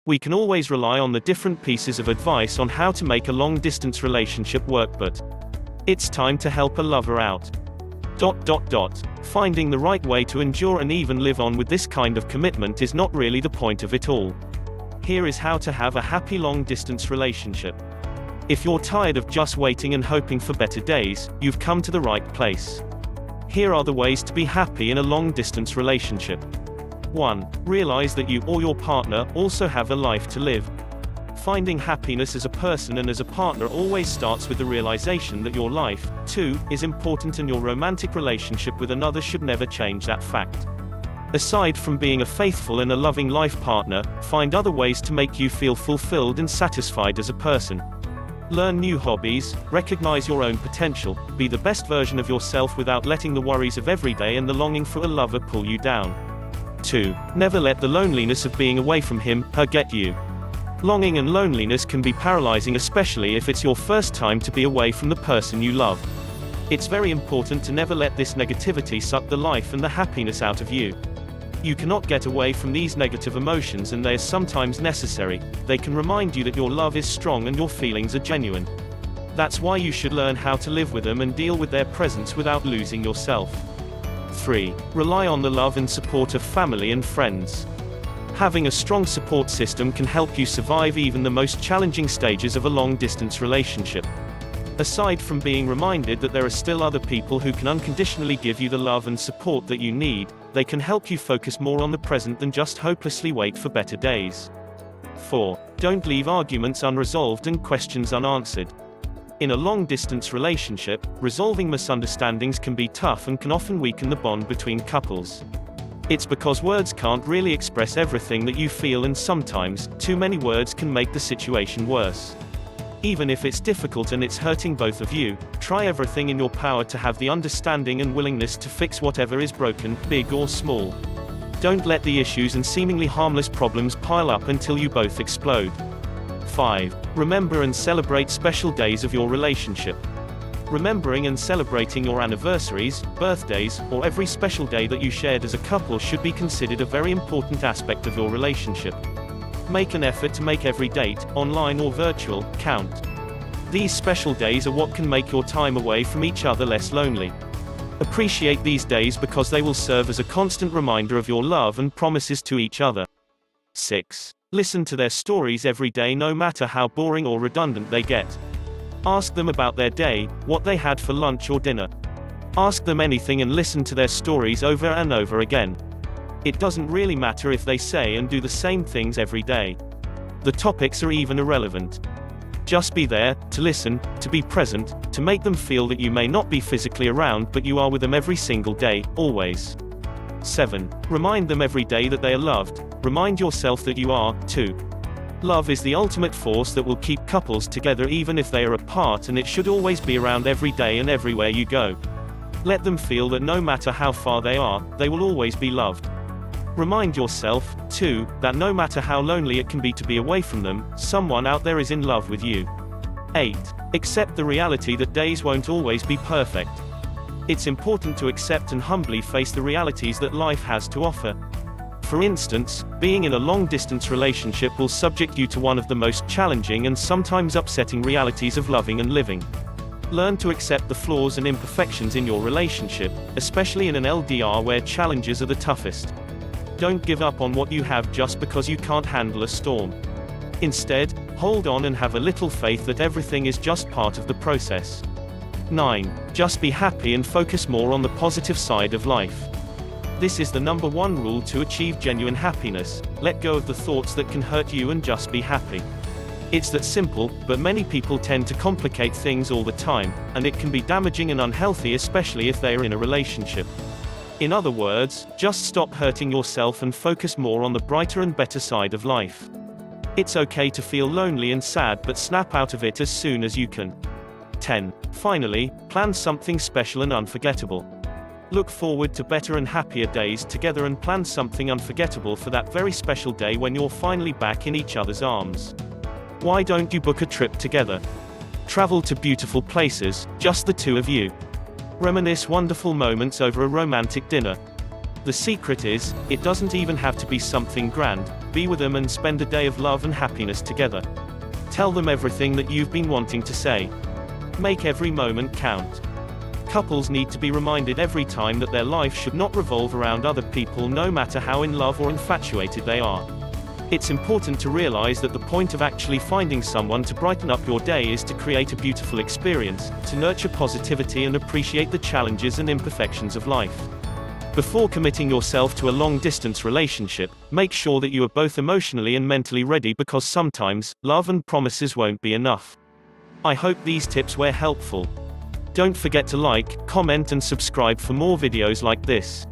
We can always rely on the different pieces of advice on how to make a long-distance relationship work, but it's time to help a lover out. Finding the right way to endure and even live on with this kind of commitment is not really the point of it all. Here is how to have a happy long-distance relationship. If you're tired of just waiting and hoping for better days, you've come to the right place. Here are the ways to be happy in a long-distance relationship. 1. Realize that you or your partner also have a life to live. Finding happiness as a person and as a partner always starts with the realization that your life, too, is important, and your romantic relationship with another should never change that fact. Aside from being a faithful and a loving life partner, find other ways to make you feel fulfilled and satisfied as a person. Learn new hobbies, recognize your own potential, be the best version of yourself without letting the worries of every day and the longing for a lover pull you down. 2. Never let the loneliness of being away from him/her get you. Longing and loneliness can be paralyzing, especially if it's your first time to be away from the person you love. It's very important to never let this negativity suck the life and the happiness out of you. You cannot get away from these negative emotions, and they are sometimes necessary. They can remind you that your love is strong and your feelings are genuine. That's why you should learn how to live with them and deal with their presence without losing yourself. 3. Rely on the love and support of family and friends. Having a strong support system can help you survive even the most challenging stages of a long-distance relationship. Aside from being reminded that there are still other people who can unconditionally give you the love and support that you need, they can help you focus more on the present than just hopelessly wait for better days. 4. Don't leave arguments unresolved and questions unanswered. In a long-distance relationship, resolving misunderstandings can be tough and can often weaken the bond between couples. It's because words can't really express everything that you feel, and sometimes, too many words can make the situation worse. Even if it's difficult and it's hurting both of you, try everything in your power to have the understanding and willingness to fix whatever is broken, big or small. Don't let the issues and seemingly harmless problems pile up until you both explode. 5. Remember and celebrate special days of your relationship. Remembering and celebrating your anniversaries, birthdays, or every special day that you shared as a couple should be considered a very important aspect of your relationship. Make an effort to make every date, online or virtual, count. These special days are what can make your time away from each other less lonely. Appreciate these days because they will serve as a constant reminder of your love and promises to each other. 6. Listen to their stories every day, no matter how boring or redundant they get. Ask them about their day, what they had for lunch or dinner. Ask them anything and listen to their stories over and over again. It doesn't really matter if they say and do the same things every day. The topics are even irrelevant. Just be there, to listen, to be present, to make them feel that you may not be physically around but you are with them every single day, always. 7. Remind them every day that they are loved. Remind yourself that you are, too. Love is the ultimate force that will keep couples together even if they are apart, and it should always be around every day and everywhere you go. Let them feel that no matter how far they are, they will always be loved. Remind yourself, too, that no matter how lonely it can be to be away from them, someone out there is in love with you. 8. Accept the reality that days won't always be perfect. It's important to accept and humbly face the realities that life has to offer. For instance, being in a long-distance relationship will subject you to one of the most challenging and sometimes upsetting realities of loving and living. Learn to accept the flaws and imperfections in your relationship, especially in an LDR where challenges are the toughest. Don't give up on what you have just because you can't handle a storm. Instead, hold on and have a little faith that everything is just part of the process. 9. Just be happy and focus more on the positive side of life. This is the #1 rule to achieve genuine happiness: let go of the thoughts that can hurt you and just be happy. It's that simple, but many people tend to complicate things all the time, and it can be damaging and unhealthy, especially if they are in a relationship. In other words, just stop hurting yourself and focus more on the brighter and better side of life. It's okay to feel lonely and sad, but snap out of it as soon as you can. 10. Finally, plan something special and unforgettable. Look forward to better and happier days together and plan something unforgettable for that very special day when you're finally back in each other's arms. Why don't you book a trip together? Travel to beautiful places, just the two of you. Reminisce wonderful moments over a romantic dinner. The secret is, it doesn't even have to be something grand. Be with them and spend a day of love and happiness together. Tell them everything that you've been wanting to say. Make every moment count. Couples need to be reminded every time that their life should not revolve around other people, no matter how in love or infatuated they are. It's important to realize that the point of actually finding someone to brighten up your day is to create a beautiful experience, to nurture positivity and appreciate the challenges and imperfections of life. Before committing yourself to a long-distance relationship, make sure that you are both emotionally and mentally ready, because sometimes, love and promises won't be enough. I hope these tips were helpful. Don't forget to like, comment and subscribe for more videos like this.